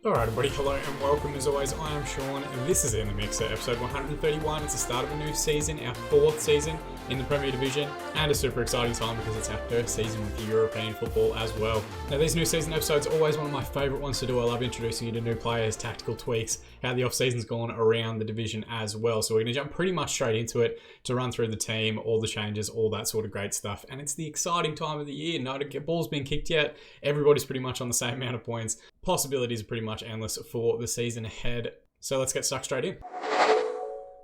Alright everybody, hello and welcome. As always, I am Sean and this is In The Mixer, episode 131. It's the start of a new season, our fourth season in the Premier Division, and a super exciting time because it's our first season with European football as well. Now these new season episodes are always one of my favourite ones to do. I love introducing you to new players, tactical tweaks, how the off-season's gone around the division as well. So we're going to jump pretty much straight into it to run through the team, all the changes, all that sort of great stuff. And it's the exciting time of the year. No ball's been kicked yet. Everybody's pretty much on the same amount of points. Possibilities are pretty much endless for the season ahead. So let's get stuck straight in.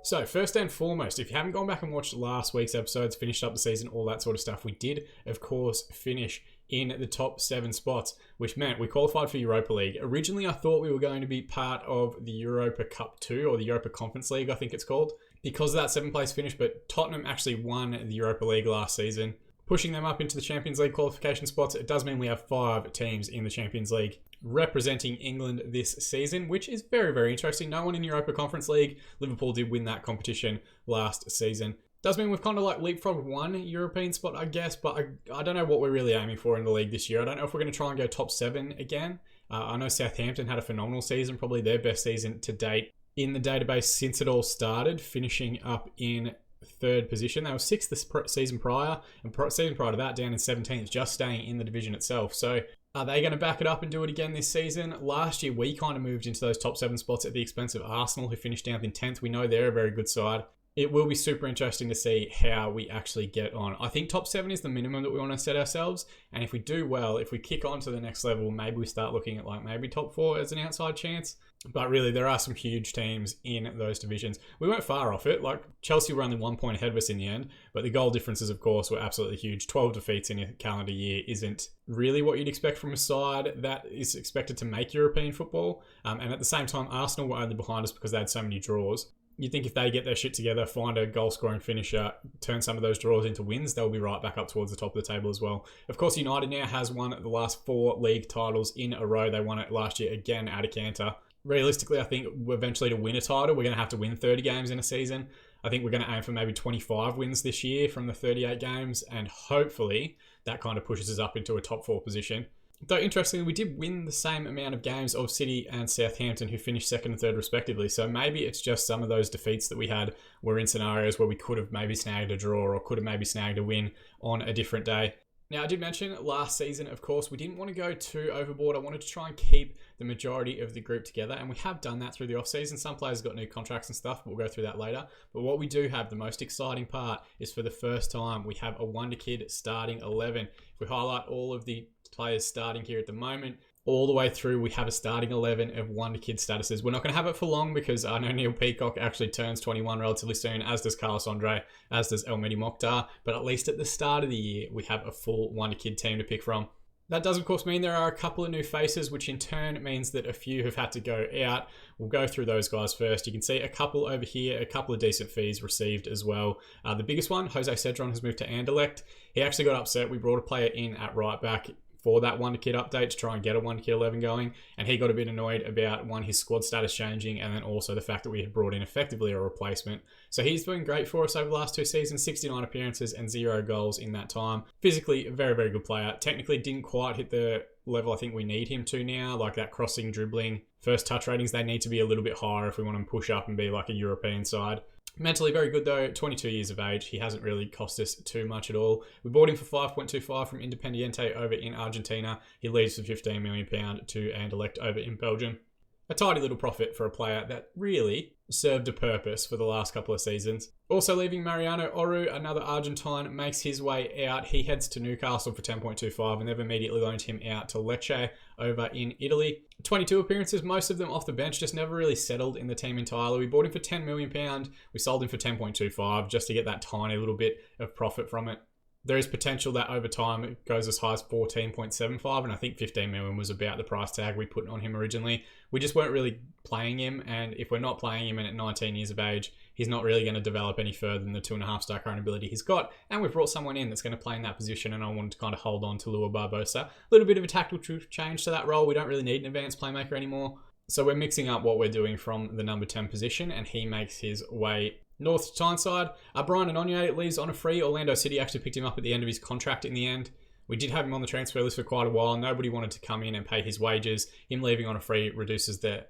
So first and foremost, if you haven't gone back and watched last week's episodes, finished up the season, all that sort of stuff, we did, of course, finish in the top 7 spots, which meant we qualified for Europa League. Originally, I thought we were going to be part of the Europa Cup 2, or the Europa Conference League, I think it's called, because of that 7th place finish, but Tottenham actually won the Europa League last season, pushing them up into the Champions League qualification spots. It does mean we have 5 teams in the Champions League representing England this season, which is very, very interesting. No one in Europa Conference League. Liverpool did win that competition last season. Does mean we've kind of like leapfrogged one European spot, I guess, but I don't know what we're really aiming for in the league this year. I don't know if we're going to try and go top 7 again. I know Southampton had a phenomenal season, probably their best season to date in the database since it all started, finishing up in 3rd position. They were 6th the season prior, and season prior to that down in 17th, just staying in the division itself. So are they going to back it up and do it again this season? Last year, we kind of moved into those top 7 spots at the expense of Arsenal, who finished down in 10th. We know they're a very good side. It will be super interesting to see how we actually get on. I think top 7 is the minimum that we want to set ourselves. And if we do well, if we kick on to the next level, maybe we start looking at like maybe top 4 as an outside chance. But really, there are some huge teams in those divisions. We weren't far off it. Like Chelsea were only 1 point ahead of us in the end. But the goal differences, of course, were absolutely huge. 12 defeats in a calendar year isn't really what you'd expect from a side that is expected to make European football. And at the same time, Arsenal were only behind us because they had so many draws. You'd think if they get their shit together, find a goal-scoring finisher, turn some of those draws into wins, they'll be right back up towards the top of the table as well. Of course, United now has won the last 4 league titles in a row. They won it last year again at a canter. Realistically, I think eventually to win a title, we're going to have to win 30 games in a season. I think we're going to aim for maybe 25 wins this year from the 38 games, and hopefully that kind of pushes us up into a top 4 position. Though, interestingly, we did win the same amount of games of City and Southampton, who finished 2nd and 3rd respectively. So maybe it's just some of those defeats that we had were in scenarios where we could have maybe snagged a draw or could have maybe snagged a win on a different day. Now, I did mention last season, of course, we didn't want to go too overboard. I wanted to try and keep the majority of the group together, and we have done that through the off-season. Some players got new contracts and stuff, but we'll go through that later. But what we do have, the most exciting part, is for the first time, we have a Wonder Kid starting 11. If we highlight all of the players starting here at the moment, all the way through, we have a starting 11 of Wonder Kid statuses. We're not going to have it for long because I know Neil Peacock actually turns 21 relatively soon, as does Carlos Andre, as does El Medi Mokhtar. But at least at the start of the year, we have a full Wonder Kid team to pick from. That does, of course, mean there are a couple of new faces, which in turn means that a few have had to go out. We'll go through those guys first. You can see a couple over here, a couple of decent fees received as well. The biggest one, Jose Cedron, has moved to Anderlecht. He actually got upset. We brought a player in at right back for that Wonder Kid update to try and get a Wonder Kid 11 going, and he got a bit annoyed about, one, his squad status changing, and then also the fact that we had brought in effectively a replacement. So he's been great for us over the last 2 seasons, 69 appearances and 0 goals in that time. Physically, a very, very good player. Technically didn't quite hit the level I think we need him to now, like that crossing, dribbling, first touch ratings, they need to be a little bit higher if we want him to push up and be like a European side. Mentally very good though, 22 years of age. He hasn't really cost us too much at all. We bought him for 5.25 from Independiente over in Argentina. He leaves for £15 million to Anderlecht over in Belgium. A tidy little profit for a player that really served a purpose for the last couple of seasons. Also leaving Mariano Oru, another Argentine, makes his way out. He heads to Newcastle for 10.25 and they've immediately loaned him out to Lecce over in Italy. 22 appearances, most of them off the bench, just never really settled in the team entirely. We bought him for £10 million. We sold him for 10.25 just to get that tiny little bit of profit from it. There is potential that over time it goes as high as 14.75, and I think 15 million was about the price tag we put on him originally. We just weren't really playing him, and if we're not playing him and at 19 years of age, he's not really going to develop any further than the 2.5-star current ability he's got, and we've brought someone in that's going to play in that position, and I wanted to kind of hold on to Lua Barbosa. A little bit of a tactical change to that role. We don't really need an advanced playmaker anymore. So we're mixing up what we're doing from the number 10 position, and he makes his way north to Tyneside. Brian Anonye leaves on a free. Orlando City actually picked him up at the end of his contract in the end. We did have him on the transfer list for quite a while. Nobody wanted to come in and pay his wages. Him leaving on a free reduces the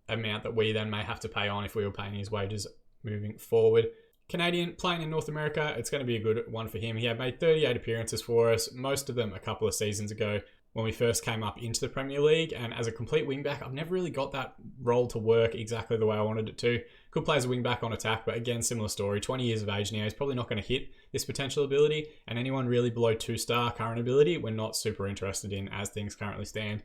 amount that we then may have to pay on if we were paying his wages moving forward. Canadian, playing in North America, it's going to be a good one for him. He had made 38 appearances for us, most of them a couple of seasons ago when we first came up into the Premier League. And as a complete wingback, I've never really got that role to work exactly the way I wanted it to. Could play as a wingback on attack, but again, similar story. 20 years of age now, he's probably not going to hit this potential ability. And anyone really below 2-star current ability, we're not super interested in as things currently stand.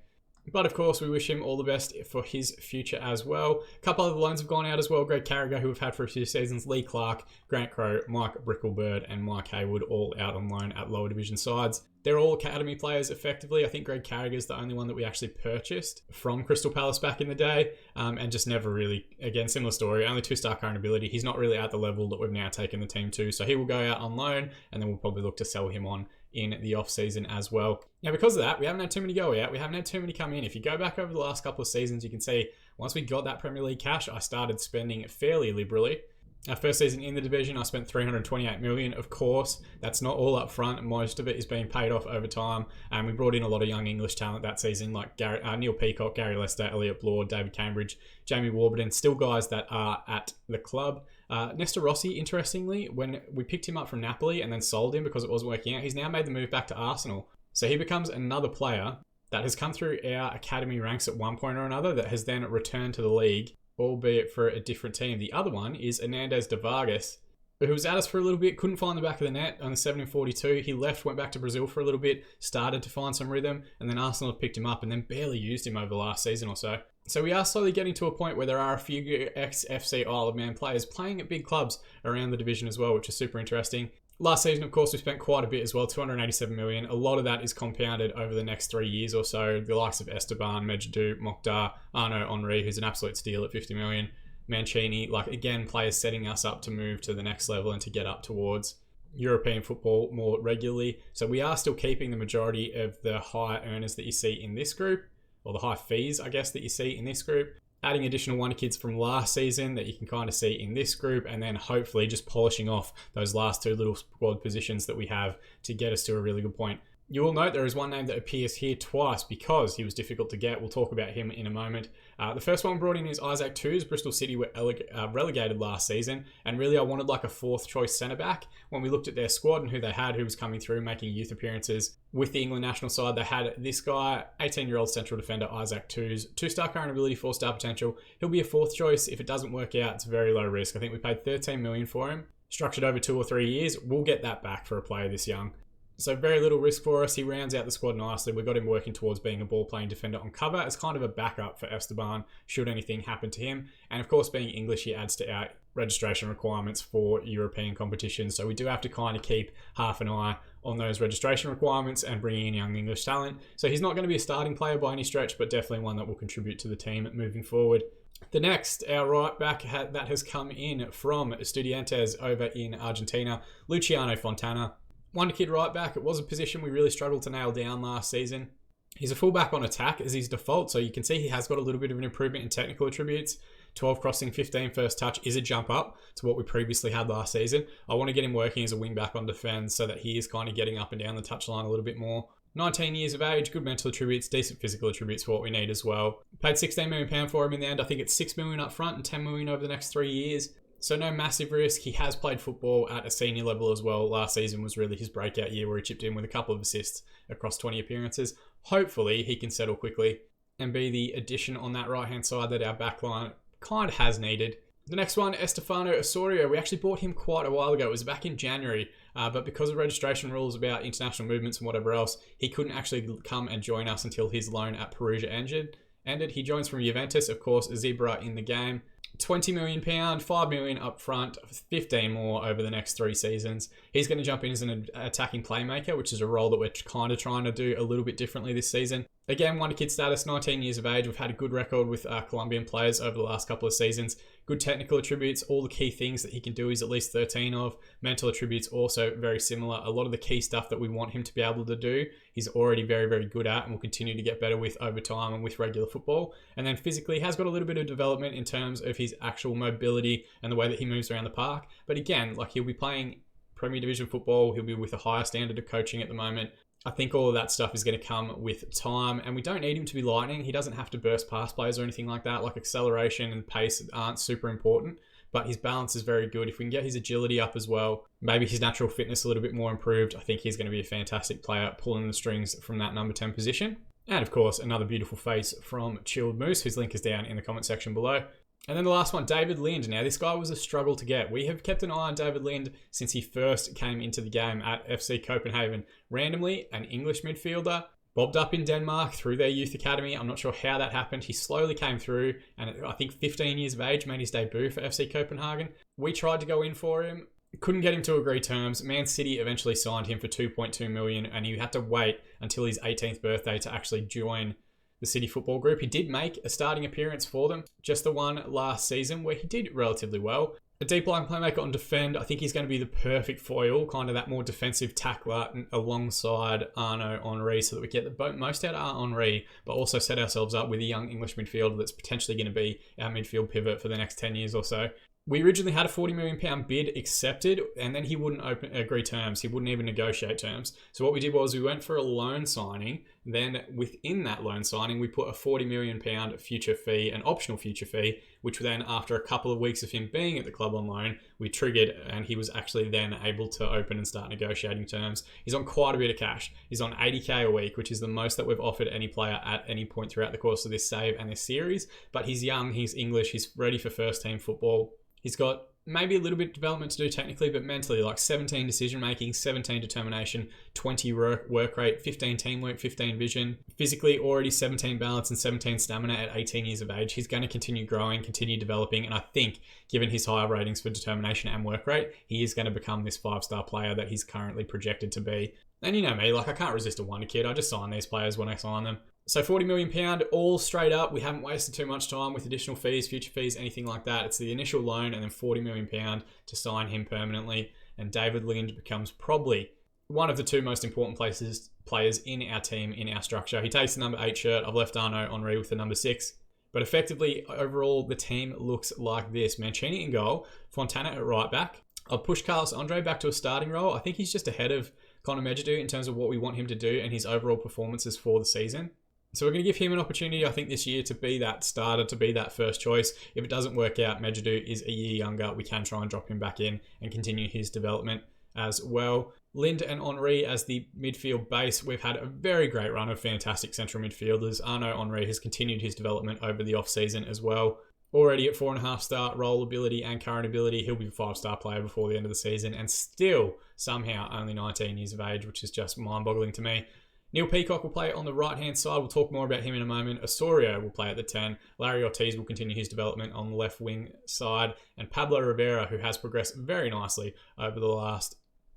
But of course, we wish him all the best for his future as well. A couple other loans have gone out as well. Greg Carragher, who we've had for a few seasons, Lee Clark, Grant Crowe, Mike Bricklebird, and Mike Hayward, all out on loan at lower division sides. They're all academy players effectively. I think Greg Carragher is the only one that we actually purchased from Crystal Palace back in the day, and just never really, again, similar story, only 2-star current ability. He's not really at the level that we've now taken the team to, so he will go out on loan, and then we'll probably look to sell him on in the off-season as well. Now, because of that, we haven't had too many go out. We haven't had too many come in. If you go back over the last couple of seasons, you can see once we got that Premier League cash, I started spending fairly liberally. Our first season in the division, I spent $328 million. Of course, that's not all up front. Most of it is being paid off over time. And we brought in a lot of young English talent that season, like Neil Peacock, Gary Lester, Elliot Blore, David Cambridge, Jamie Warburton, still guys that are at the club. Nestor Rossi, interestingly, when we picked him up from Napoli and then sold him because it wasn't working out, he's now made the move back to Arsenal. So he becomes another player that has come through our academy ranks at one point or another that has then returned to the league, albeit for a different team. The other one is Hernandez de Vargas, who was at us for a little bit, couldn't find the back of the net on the 7-42. He left, went back to Brazil for a little bit, started to find some rhythm, and then Arsenal picked him up and then barely used him over the last season or so. So we are slowly getting to a point where there are a few ex-FC Isle of Man players playing at big clubs around the division as well, which is super interesting. Last season, of course, we spent quite a bit as well, $287 million. A lot of that is compounded over the next 3 years or so. The likes of Esteban, Medjugorje, Mokhtar, Arnaud Henry, who's an absolute steal at $50 million. Mancini, again, players setting us up to move to the next level and to get up towards European football more regularly. So we are still keeping the majority of the high earners that you see in this group, or the high fees, I guess, that you see in this group. Adding additional wonder kids from last season that you can kind of see in this group, and then hopefully just polishing off those last two little squad positions that we have to get us to a really good point. You will note there is one name that appears here twice because he was difficult to get. We'll talk about him in a moment. The first one brought in is Isaac Toos. Bristol City were relegated last season, and really I wanted like a fourth choice centre-back. When we looked at their squad and who they had, who was coming through, making youth appearances with the England national side, they had this guy, 18-year-old central defender Isaac Toos, 2-star current ability, 4-star potential. He'll be a fourth choice. If it doesn't work out, it's very low risk. I think we paid $13 million for him, structured over 2 or 3 years. We'll get that back for a player this young. So very little risk for us. He rounds out the squad nicely. We got him working towards being a ball-playing defender on cover as kind of a backup for Esteban should anything happen to him. And of course, being English, he adds to our registration requirements for European competitions. So we do have to kind of keep half an eye on those registration requirements and bringing in young English talent. So he's not going to be a starting player by any stretch, but definitely one that will contribute to the team moving forward. The next, our right back that has come in from Estudiantes over in Argentina, Luciano Fontana. Wonder kid right back. It was a position we really struggled to nail down last season. He's a fullback on attack as his default, so you can see he has got a little bit of an improvement in technical attributes. 12 crossing, 15 first touch is a jump up to what we previously had last season. I want to get him working as a wing back on defense so that he is kind of getting up and down the touchline a little bit more. 19 years of age, good mental attributes, decent physical attributes for what we need as well. Paid £16 million for him in the end. I think it's $6 million up front and $10 million over the next 3 years. So no massive risk. He has played football at a senior level as well. Last season was really his breakout year where he chipped in with a couple of assists across 20 appearances. Hopefully he can settle quickly and be the addition on that right-hand side that our backline kind of has needed. The next one, Estefano Osorio. We actually bought him quite a while ago. It was back in January, but because of registration rules about international movements and whatever else, he couldn't actually come and join us until his loan at Perugia ended. He joins from Juventus, of course, a Zebra in the game. £20 million, $5 million up front, 15 more over the next 3 seasons. He's going to jump in as an attacking playmaker, which is a role that we're kind of trying to do a little bit differently this season. Again, wonder kid status, 19 years of age. We've had a good record with Colombian players over the last couple of seasons. Good technical attributes. All the key things that he can do he's at least 13 of. Mental attributes also very similar. A lot of the key stuff that we want him to be able to do, he's already very, very good at and will continue to get better with over time and with regular football. And then physically has got a little bit of development in terms of his actual mobility and the way that he moves around the park. But again, he'll be playing Premier Division football. He'll be with a higher standard of coaching at the moment. I think all of that stuff is going to come with time, and we don't need him to be lightning. He doesn't have to burst past players or anything like that. Like acceleration and pace aren't super important, but his balance is very good. If we can get his agility up as well, maybe his natural fitness a little bit more improved, I think he's going to be a fantastic player pulling the strings from that number 10 position. And of course, another beautiful face from Chilled Moose, whose link is down in the comment section below. And then the last one, David Lind. Now, this guy was a struggle to get. We have kept an eye on David Lind since he first came into the game at FC Copenhagen. Randomly, an English midfielder, bobbed up in Denmark through their youth academy. I'm not sure how that happened. He slowly came through, and I think 15 years of age made his debut for FC Copenhagen. We tried to go in for him. Couldn't get him to agree terms. Man City eventually signed him for 2.2 million, and he had to wait until his 18th birthday to actually join the City Football Group. He did make a starting appearance for them, just the one last season where he did relatively well. A deep line playmaker on defend. I think he's going to be the perfect foil, kind of that more defensive tackler alongside Arnaud Henry, so that we get the most out of Henry, but also set ourselves up with a young English midfielder that's potentially going to be our midfield pivot for the next 10 years or so. We originally had a £40 million bid accepted, and then he wouldn't agree terms. He wouldn't even negotiate terms. So what we did was we went for a loan signing. Then within that loan signing, we put a £40 million future fee, an optional future fee, which then after a couple of weeks of him being at the club on loan, we triggered, and he was actually then able to open and start negotiating terms. He's on quite a bit of cash. He's on 80k a week, which is the most that we've offered any player at any point throughout the course of this save and this series. But he's young, he's English, he's ready for first team football. He's got maybe a little bit of development to do technically, but mentally, like 17 decision-making, 17 determination, 20 work rate, 15 teamwork, 15 vision. Physically, already 17 balance and 17 stamina at 18 years of age. He's going to continue growing, continue developing, and I think, given his higher ratings for determination and work rate, he is going to become this 5-star player that he's currently projected to be. And you know me, like I can't resist a wonder kid. I just sign these players when I sign them. So £40 million, all straight up. We haven't wasted too much time with additional fees, future fees, anything like that. It's the initial loan and then £40 million to sign him permanently. And David Lind becomes probably one of the two most important players in our team, in our structure. He takes the number 8 shirt. I've left Arnaud Henry with the number 6. But effectively, overall, the team looks like this. Mancini in goal, Fontana at right back. I've pushed Carlos Andre back to a starting role. I think he's just ahead of Connor Medjugorje in terms of what we want him to do and his overall performances for the season. So we're going to give him an opportunity, I think, this year to be that starter, to be that first choice. If it doesn't work out, Medjugorje is a year younger. We can try and drop him back in and continue his development as well. Lind and Henry as the midfield base. We've had a very great run of fantastic central midfielders. Arnaud Henry has continued his development over the off-season as well. Already at 4.5-star roll ability and current ability, he'll be a 5-star player before the end of the season, and still somehow only 19 years of age, which is just mind-boggling to me. Neil Peacock will play on the right-hand side. We'll talk more about him in a moment. Osorio will play at the 10. Larry Ortiz will continue his development on the left wing side. And Pablo Rivera, who has progressed very nicely over the last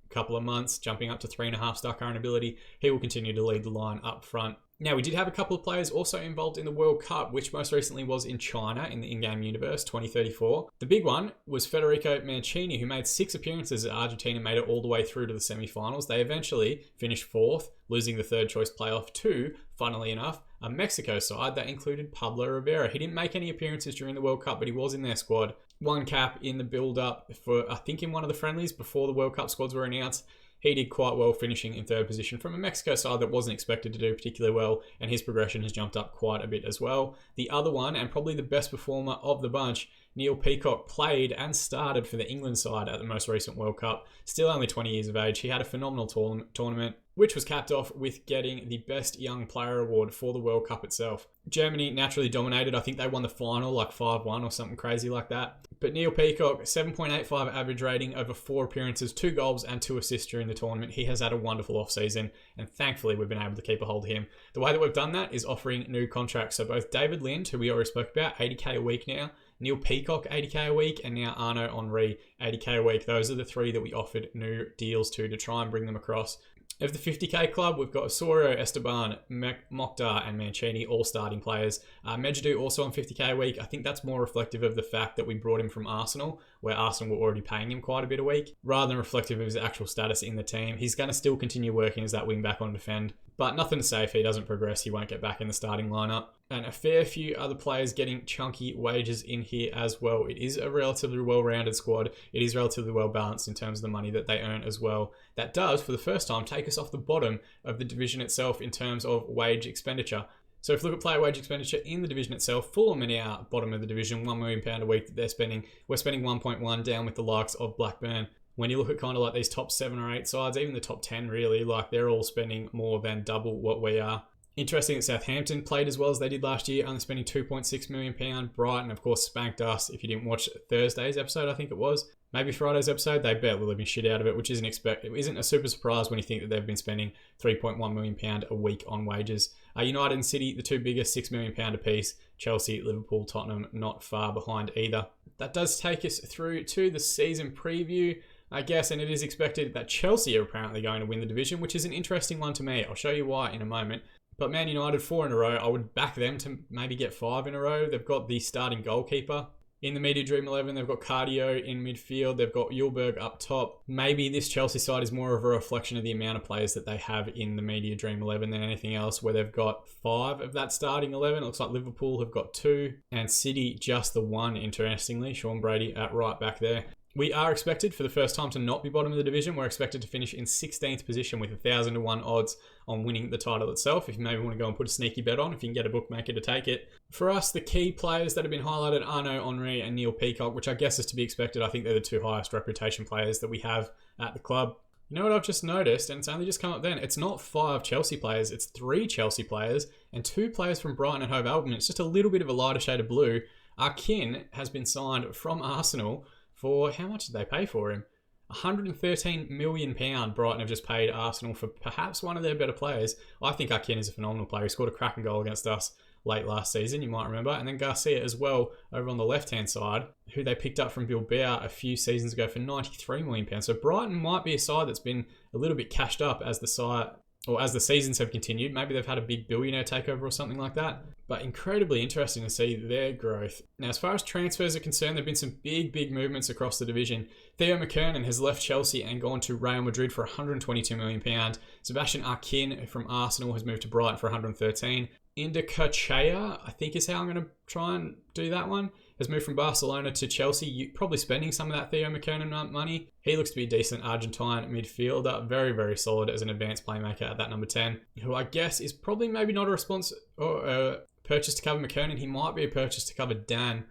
couple of months, jumping up to 3.5-star current ability, he will continue to lead the line up front. Now, we did have a couple of players also involved in the World Cup, which most recently was in China in the in-game universe, 2034. The big one was Federico Mancini, who made 6 appearances at Argentina, made it all the way through to the semi-finals. They eventually finished 4th, losing the third choice playoff to, funnily enough, a Mexico side that included Pablo Rivera. He didn't make any appearances during the World Cup, but he was in their squad. 1 cap in the build-up for, I think, in one of the friendlies before the World Cup squads were announced. He did quite well, finishing in 3rd position from a Mexico side that wasn't expected to do particularly well, and his progression has jumped up quite a bit as well. The other one, and probably the best performer of the bunch, Neil Peacock, played and started for the England side at the most recent World Cup. Still only 20 years of age. He had a phenomenal tournament, which was capped off with getting the Best Young Player award for the World Cup itself. Germany naturally dominated. I think they won the final like 5-1 or something crazy like that. But Neil Peacock, 7.85 average rating over 4 appearances, 2 goals and 2 assists during the tournament. He has had a wonderful off-season, and thankfully we've been able to keep a hold of him. The way that we've done that is offering new contracts. So both David Lind, who we already spoke about, 80k a week now, Neil Peacock, 80k a week, and now Arnaud Henry, 80k a week. Those are the 3 that we offered new deals to try and bring them across. Of the 50k club, we've got Osorio, Esteban, Mokhtar, and Mancini, all starting players. Medjugorje also on 50k a week. I think that's more reflective of the fact that we brought him from Arsenal, where Arsenal were already paying him quite a bit a week, rather than reflective of his actual status in the team. He's going to still continue working as that wing back on defend. But nothing to say if he doesn't progress, he won't get back in the starting lineup. And a fair few other players getting chunky wages in here as well. It is a relatively well-rounded squad. It is relatively well-balanced in terms of the money that they earn as well. That does, for the first time, take us off the bottom of the division itself in terms of wage expenditure. So if you look at player wage expenditure in the division itself, Fulham are now bottom of the division, £1 million a week that they're spending. We're spending 1.1 down with the likes of Blackburn. When you look at kind of like these top 7 or 8 sides, even the top 10 really, like they're all spending more than double what we are. Interesting that Southampton played as well as they did last year, only spending £2.6 million. Brighton, of course, spanked us. If you didn't watch Thursday's episode, I think it was, maybe Friday's episode, they bet the living shit out of it, which isn't a super surprise when you think that they've been spending £3.1 million a week on wages. United and City, the two biggest, £6 million apiece. Chelsea, Liverpool, Tottenham, not far behind either. That does take us through to the season preview, I guess, and it is expected that Chelsea are apparently going to win the division, which is an interesting one to me. I'll show you why in a moment. But Man United, 4 in a row. I would back them to maybe get 5 in a row. They've got the starting goalkeeper. In the Media Dream 11, they've got Cardio in midfield. They've got Julberg up top. Maybe this Chelsea side is more of a reflection of the amount of players that they have in the Media Dream 11 than anything else, where they've got 5 of that starting 11. It looks like Liverpool have got 2, and City just the 1, interestingly. Sean Brady at right back there. We are expected for the first time to not be bottom of the division. We're expected to finish in 16th position with 1,000 to 1 odds on winning the title itself. If you maybe want to go and put a sneaky bet on, if you can get a bookmaker to take it. For us, the key players that have been highlighted, Arnaud Henry and Neil Peacock, which I guess is to be expected. I think they're the 2 highest reputation players that we have at the club. You know what I've just noticed, and it's only just come up then, it's not 5 Chelsea players, it's 3 Chelsea players and 2 players from Brighton and Hove Albion. It's just a little bit of a lighter shade of blue. Arkin has been signed from Arsenal for, how much did they pay for him? £113 million Brighton have just paid Arsenal for perhaps one of their better players. I think Arkin is a phenomenal player. He scored a cracking goal against us late last season, you might remember. And then Garcia as well, over on the left-hand side, who they picked up from Bilbao a few seasons ago for £93 million. So Brighton might be a side that's been a little bit cashed up as the side, or as the seasons have continued. Maybe they've had a big billionaire takeover or something like that. But incredibly interesting to see their growth. Now, as far as transfers are concerned, there have been some big movements across the division. Theo McKernan has left Chelsea and gone to Real Madrid for £122 million. Sebastian Arkin from Arsenal has moved to Brighton for £113. Indicachea, I think is how I'm going to try and do that one, has moved from Barcelona to Chelsea, probably spending some of that Theo McKernan money. He looks to be a decent Argentine midfielder, very solid as an advanced playmaker at that number 10, who I guess is probably maybe not a response or a purchase to cover McKernan. He might be a purchase to cover Dan.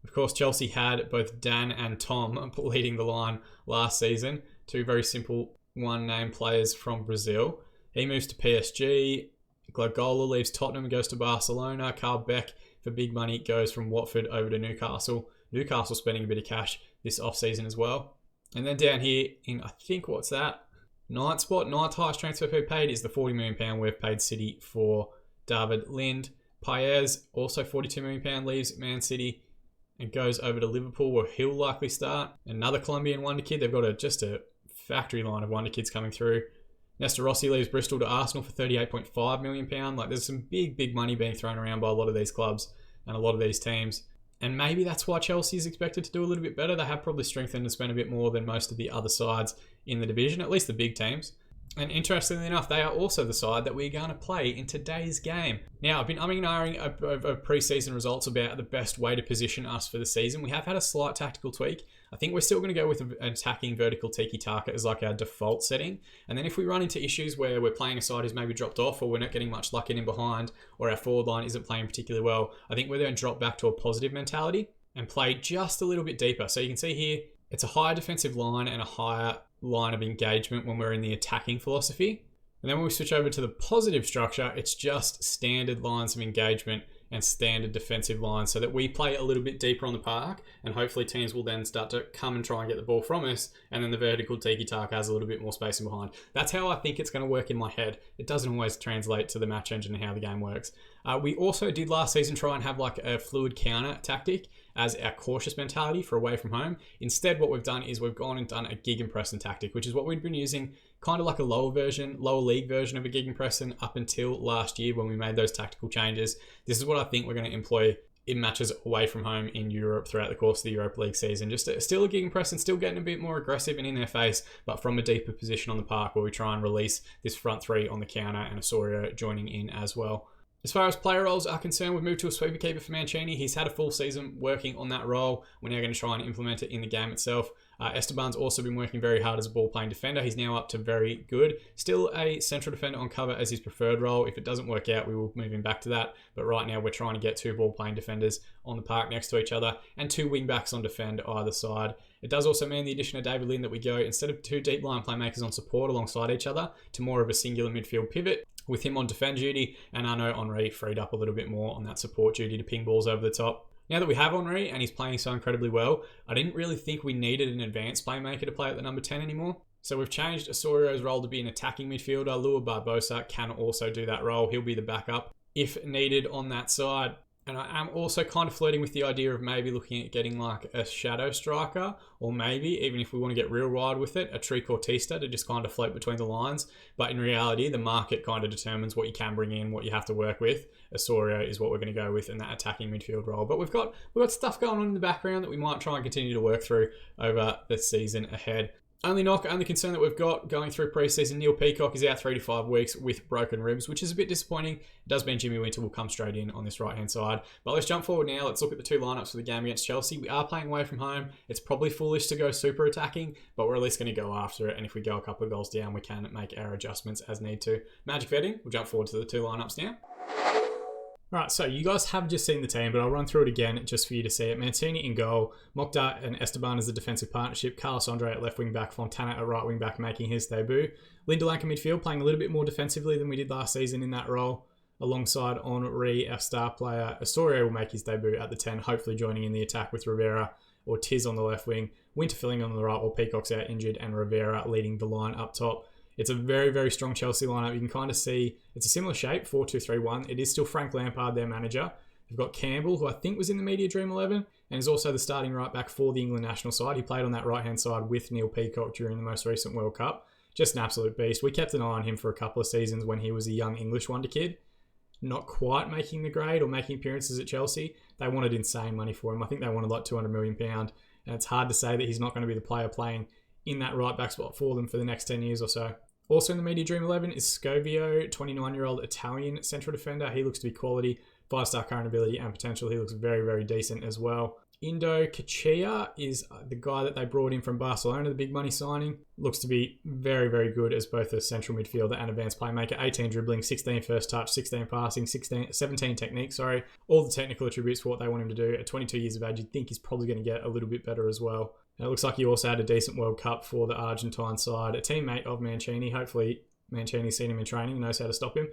Of course, Chelsea had both Dan and Tom leading the line last season, 2 very simple one-name players from Brazil. He moves to PSG. Glagola leaves Tottenham and goes to Barcelona. Carl Beck, for big money, goes from Watford over to Newcastle. Newcastle spending a bit of cash this off-season as well. And then down here in, I think, what's that? 9th spot, 9th highest transfer fee paid is the £40 million we've paid City for David Lind. Paez, also £42 million, leaves Man City and goes over to Liverpool, where he'll likely start. Another Colombian wonder kid. They've got just a factory line of wonder kids coming through. Nesta Rossi leaves Bristol to Arsenal for £38.5 million. Like, there's some big money being thrown around by a lot of these clubs and a lot of these teams. And maybe that's why Chelsea is expected to do a little bit better. They have probably strengthened and spent a bit more than most of the other sides in the division, at least the big teams. And interestingly enough, they are also the side that we're going to play in today's game. Now, I've been umming and ahhing over pre-season results about the best way to position us for the season. We have had a slight tactical tweak. I think we're still going to go with an attacking vertical tiki-taka as like our default setting. And then if we run into issues where we're playing a side who's maybe dropped off, or we're not getting much luck in behind, or our forward line isn't playing particularly well, I think we're going to drop back to a positive mentality and play just a little bit deeper. So you can see here, it's a higher defensive line and a higher line of engagement when we're in the attacking philosophy. And then when we switch over to the positive structure, it's just standard lines of engagement and standard defensive lines, so that we play a little bit deeper on the park, and hopefully teams will then start to come and try and get the ball from us, and then the vertical tiki-taka has a little bit more space in behind. That's how I think it's going to work in my head. It doesn't always translate to the match engine and how the game works. We also did last season try and have like a fluid counter tactic as our cautious mentality for away from home. Instead, what we've done is we've gone and done a Gegenpressen tactic, which is what we've been using, kind of like a lower league version of a Gegenpressen up until last year when we made those tactical changes. This is what I think we're going to employ in matches away from home in Europe throughout the course of the Europa League season. Just still a gegenpress and still getting a bit more aggressive and in their face, but from a deeper position on the park where we try and release this front three on the counter, and Osorio joining in as well. As far as player roles are concerned, we've moved to a sweeper keeper for Mancini. He's had a full season working on that role. We're now going to try and implement it in the game itself. Esteban's also been working very hard as a ball-playing defender. He's now up to very good. Still a central defender on cover as his preferred role. If it doesn't work out, we will move him back to that. But right now, we're trying to get 2 ball-playing defenders on the park next to each other and 2 wing-backs on defend either side. It does also mean the addition of David Lynn that we go, instead of 2 deep line playmakers on support alongside each other, to more of a singular midfield pivot, with him on defend duty and Arnaud Henry freed up a little bit more on that support duty to ping balls over the top. Now that we have Henry and he's playing so incredibly well, I didn't really think we needed an advanced playmaker to play at the number 10 anymore. So we've changed Osorio's role to be an attacking midfielder. Lua Barbosa can also do that role. He'll be the backup if needed on that side. And I am also kind of flirting with the idea of maybe looking at getting like a shadow striker, or maybe, even if we want to get real wide with it, a trequartista to just kind of float between the lines. But in reality, the market kind of determines what you can bring in, what you have to work with. Osorio is what we're going to go with in that attacking midfield role. But we've got stuff going on in the background that we might try and continue to work through over the season ahead. Only concern that we've got going through pre-season, Neil Peacock is out 3 to 5 weeks with broken ribs, which is a bit disappointing. It does mean Jimmy Winter will come straight in on this right-hand side. But let's jump forward now. Let's look at the 2 lineups for the game against Chelsea. We are playing away from home. It's probably foolish to go super attacking, but we're at least going to go after it. And if we go a couple of goals down, we can make our adjustments as need to. Magic vetting, we'll jump forward to the 2 lineups now. Alright, so you guys have just seen the team, but I'll run through it again just for you to see it. Mancini in goal, Mokhtar and Esteban as the defensive partnership, Carlos Andre at left wing back, Fontana at right wing back making his debut. Lindelanka midfield, playing a little bit more defensively than we did last season in that role, alongside Henri, our star player. Osorio will make his debut at the 10, hopefully joining in the attack with Rivera or Tiz on the left wing, Winter filling on the right while Peacock's out injured, and Rivera leading the line up top. It's a very, very strong Chelsea lineup. You can kind of see it's a similar shape, 4-2-3-1. It is still Frank Lampard, their manager. They've got Campbell, who I think was in the Media Dream 11, and is also the starting right back for the England national side. He played on that right-hand side with Neil Peacock during the most recent World Cup. Just an absolute beast. We kept an eye on him for a couple of seasons when he was a young English wonder kid. Not quite making the grade or making appearances at Chelsea. They wanted insane money for him. I think they wanted like £200 million. And it's hard to say that he's not going to be the player playing in that right back spot for them for the next 10 years or so. Also in the Media Dream 11 is Scovio, 29-year-old Italian central defender. He looks to be quality, 5-star current ability and potential. He looks very, very decent as well. Indo Kachia is the guy that they brought in from Barcelona, the big money signing. Looks to be very, very good as both a central midfielder and advanced playmaker. 18 dribbling, 16 first touch, 16 passing, 17 technique, All the technical attributes for what they want him to do. At 22 years of age, you'd think he's probably going to get a little bit better as well. And it looks like he also had a decent World Cup for the Argentine side. A teammate of Mancini. Hopefully Mancini's seen him in training and knows how to stop him.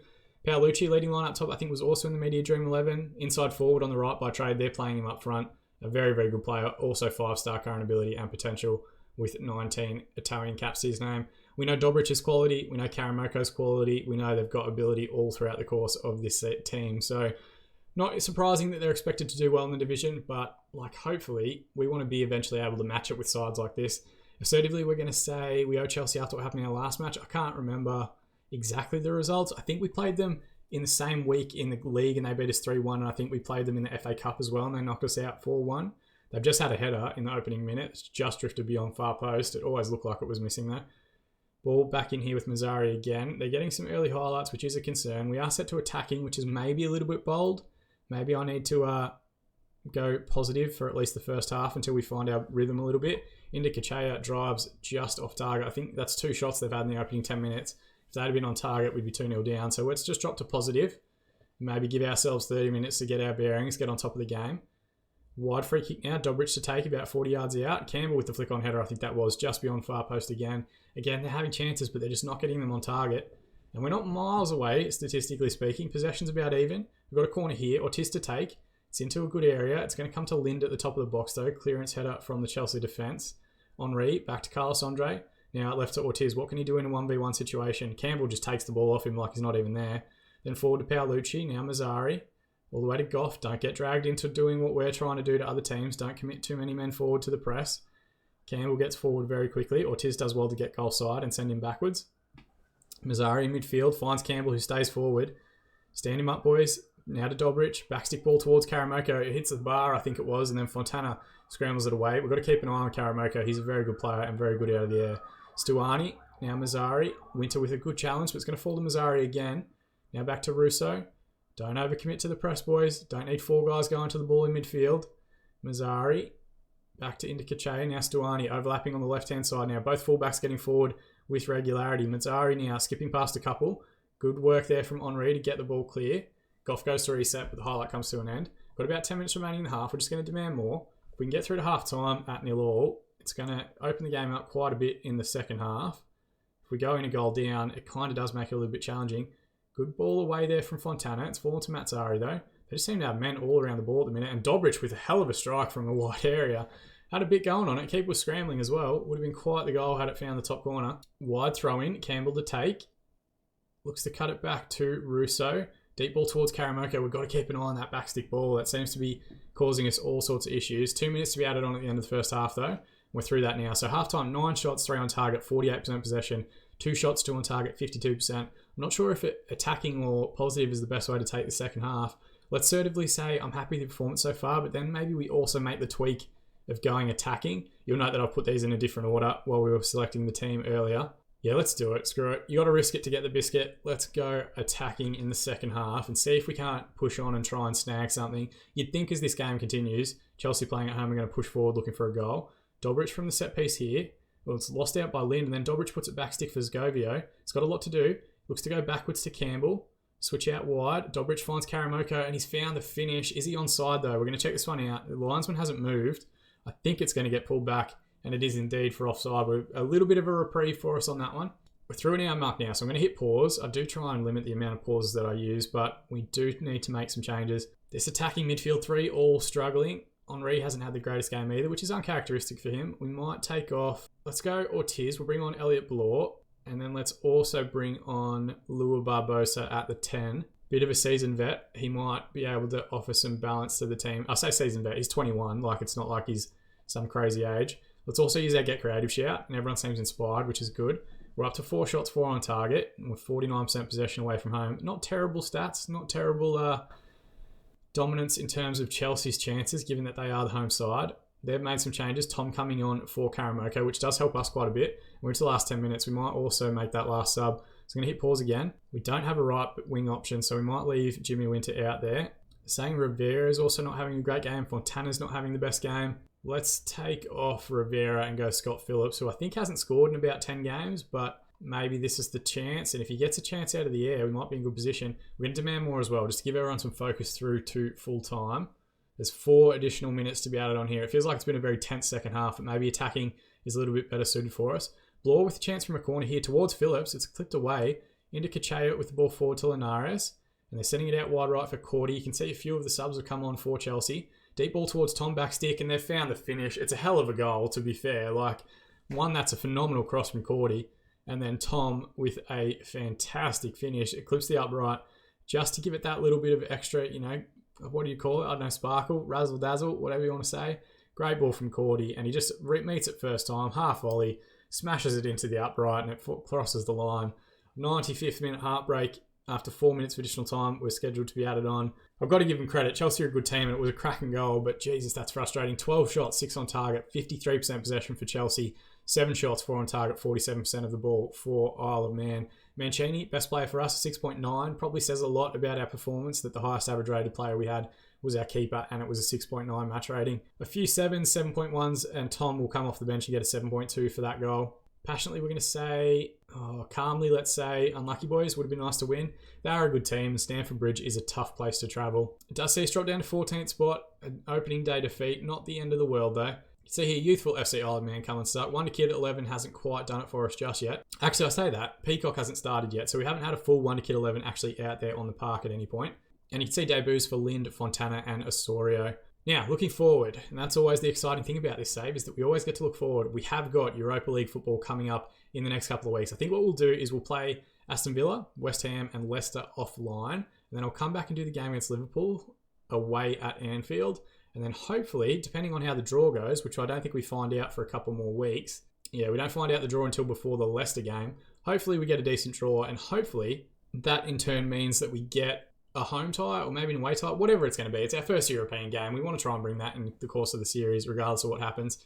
Paolucci leading line up top, I think was also in the Media Dream 11. Inside forward on the right by trade, they're playing him up front. A very, very good player. Also 5-star current ability and potential with 19 Italian caps to his name. We know Dobric's quality. We know Karamoko's quality. We know they've got ability all throughout the course of this team. So not surprising that they're expected to do well in the division, but hopefully we want to be eventually able to match it with sides like this. Assertively, we're going to say we owe Chelsea after what happened in our last match. I can't remember exactly the results. I think we played them in the same week in the league and they beat us 3-1, and I think we played them in the FA Cup as well and they knocked us out 4-1. They've just had a header in the opening minute. It's just drifted beyond far post. It always looked like it was missing there. Ball back in here with Mazzari again. They're getting some early highlights, which is a concern. We are set to attacking, which is maybe a little bit bold. Maybe I need to go positive for at least the first half until we find our rhythm a little bit. Into Kachaya drives just off target. I think that's 2 shots they've had in the opening 10 minutes. If they'd have been on target, we'd be 2-0 down. So let's just drop to positive. Maybe give ourselves 30 minutes to get our bearings, get on top of the game. Wide free kick now. Dobrich to take about 40 yards out. Campbell with the flick on header, I think that was just beyond far post again. Again, they're having chances, but they're just not getting them on target. And we're not miles away, statistically speaking. Possession's about even. We've got a corner here. Ortiz to take. It's into a good area. It's going to come to Lind at the top of the box, though. Clearance header from the Chelsea defence. Henri, back to Carlos Andre. Now left to Ortiz. What can he do in a 1v1 situation? Campbell just takes the ball off him like he's not even there. Then forward to Paolucci. Now Mazzari. All the way to Goff. Don't get dragged into doing what we're trying to do to other teams. Don't commit too many men forward to the press. Campbell gets forward very quickly. Ortiz does well to get goal side and send him backwards. Mazzari in midfield finds Campbell, who stays forward. Stand him up, boys. Now to Dobrich, backstick ball towards Karamoko. It hits the bar, I think it was, and then Fontana scrambles it away. We've got to keep an eye on Karamoko. He's a very good player and very good out of the air. Stuani, now Mazzari. Winter with a good challenge, but it's going to fall to Mazzari again. Now back to Russo. Don't overcommit to the press, boys. Don't need 4 guys going to the ball in midfield. Mazzari, back to Indikache. Now Stuani overlapping on the left-hand side. Now both fullbacks getting forward with regularity. Mazzari now skipping past a couple. Good work there from Henri to get the ball clear. Goff goes to reset, but the highlight comes to an end. Got about 10 minutes remaining in the half. We're just going to demand more. If we can get through to half-time at 0-0, it's going to open the game up quite a bit in the second half. If we go in a goal down, it kind of does make it a little bit challenging. Good ball away there from Fontana. It's fallen to Mazzari, though. They just seem to have men all around the ball at the minute. And Dobrich with a hell of a strike from the wide area. Had a bit going on it. Keeper was scrambling as well. Would have been quite the goal had it found the top corner. Wide throw in. Campbell to take. Looks to cut it back to Russo. Deep ball towards Karamoko. We've got to keep an eye on that backstick ball. That seems to be causing us all sorts of issues. 2 minutes to be added on at the end of the first half, though. We're through that now. So halftime, 9 shots, 3 on target, 48% possession. 2 shots, 2 on target, 52%. I'm not sure if attacking or positive is the best way to take the second half. Let's assertively say I'm happy with the performance so far, but then maybe we also make the tweak of going attacking. You'll note that I've put these in a different order while we were selecting the team earlier. Yeah, let's do it. Screw it. You got to risk it to get the biscuit. Let's go attacking in the second half and see if we can't push on and try and snag something. You'd think as this game continues, Chelsea playing at home are going to push forward looking for a goal. Dobrich from the set piece here. Well, it's lost out by Lind, and then Dobrich puts it back stick for Zgovio. It's got a lot to do. Looks to go backwards to Campbell. Switch out wide. Dobrich finds Karamoko, and he's found the finish. Is he onside, though? We're going to check this one out. The linesman hasn't moved. I think it's going to get pulled back, and it is indeed for offside. We're a little bit of a reprieve for us on that one. We're through in our mark now, so I'm going to hit pause. I do try and limit the amount of pauses that I use, but we do need to make some changes. This attacking midfield 3 all struggling. Henri hasn't had the greatest game either, which is uncharacteristic for him. We might take off... Let's go Ortiz. We'll bring on Elliot Blore. And then let's also bring on Lua Barbosa at the 10. Bit of a seasoned vet. He might be able to offer some balance to the team. I say seasoned vet. He's 21. Like, it's not like he's some crazy age. Let's also use our Get Creative shout. And everyone seems inspired, which is good. We're up to 4 shots, 4 on target. And with 49% possession away from home. Not terrible stats. Not terrible... dominance in terms of Chelsea's chances, given that they are the home side. They've made some changes. Tom coming on for Karamoko, which does help us quite a bit. We're into the last 10 minutes. We might also make that last sub. So I'm going to hit pause again. We don't have a right wing option, so we might leave Jimmy Winter out there. Saying Rivera is also not having a great game. Fontana's not having the best game. Let's take off Rivera and go Scott Phillips, who I think hasn't scored in about 10 games, but maybe this is the chance. And if he gets a chance out of the air, we might be in good position. We're going to demand more as well, just to give everyone some focus through to full time. There's 4 additional minutes to be added on here. It feels like it's been a very tense second half, but maybe attacking is a little bit better suited for us. Blore with a chance from a corner here towards Phillips. It's clipped away into Cacheo with the ball forward to Linares. And they're sending it out wide right for Cordy. You can see a few of the subs have come on for Chelsea. Deep ball towards Tom backstick, and they've found the finish. It's a hell of a goal, to be fair. Like, one that's a phenomenal cross from Cordy. And then Tom with a fantastic finish. It clips the upright just to give it that little bit of extra, what do you call it? I don't know, sparkle, razzle dazzle, whatever you want to say. Great ball from Cordy. And he just meets it first time, half volley, smashes it into the upright, and it crosses the line. 95th minute heartbreak. After 4 minutes of additional time, we're scheduled to be added on. I've got to give them credit. Chelsea are a good team, and it was a cracking goal, but Jesus, that's frustrating. 12 shots, 6 on target, 53% possession for Chelsea. 7 shots, 4 on target, 47% of the ball for Isle of Man. Mancini, best player for us, 6.9. Probably says a lot about our performance that the highest average rated player we had was our keeper, and it was a 6.9 match rating. A few 7s, 7.1s, and Tom will come off the bench and get a 7.2 for that goal. Passionately, we're going to say, calmly, let's say, unlucky boys. Would have been nice to win. They are a good team. Stamford Bridge is a tough place to travel. It does see us drop down to 14th spot. An opening day defeat. Not the end of the world, though. You see here, youthful FC Isle of Man coming start. Wonder Kid at 11 hasn't quite done it for us just yet. Actually, I say that. Peacock hasn't started yet, so we haven't had a full Wonder Kid 11 actually out there on the park at any point. And you can see debuts for Lind, Fontana, and Osorio. Now, looking forward, and that's always the exciting thing about this save, is that we always get to look forward. We have got Europa League football coming up in the next couple of weeks. I think what we'll do is we'll play Aston Villa, West Ham, and Leicester offline. And then I'll come back and do the game against Liverpool away at Anfield. And then hopefully, depending on how the draw goes, which I don't think we find out for a couple more weeks. Yeah, we don't find out the draw until before the Leicester game. Hopefully we get a decent draw, and hopefully that in turn means that we get a home tie or maybe an away tie, whatever it's going to be. It's our first European game. We want to try and bring that in the course of the series, regardless of what happens.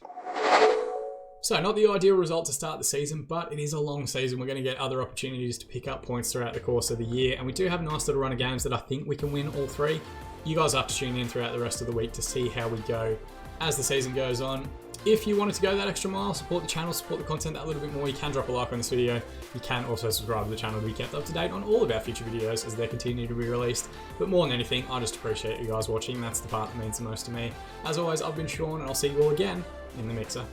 So, not the ideal result to start the season, but it is a long season. We're going to get other opportunities to pick up points throughout the course of the year, and we do have a nice little run of games that I think we can win all three. You guys have to tune in throughout the rest of the week to see how we go as the season goes on. If you wanted to go that extra mile, support the channel, support the content that little bit more, you can drop a like on this video. You can also subscribe to the channel to be kept up to date on all of our future videos as they continue to be released. But more than anything, I just appreciate you guys watching. That's the part that means the most to me. As always, I've been Sean, and I'll see you all again in the mixer.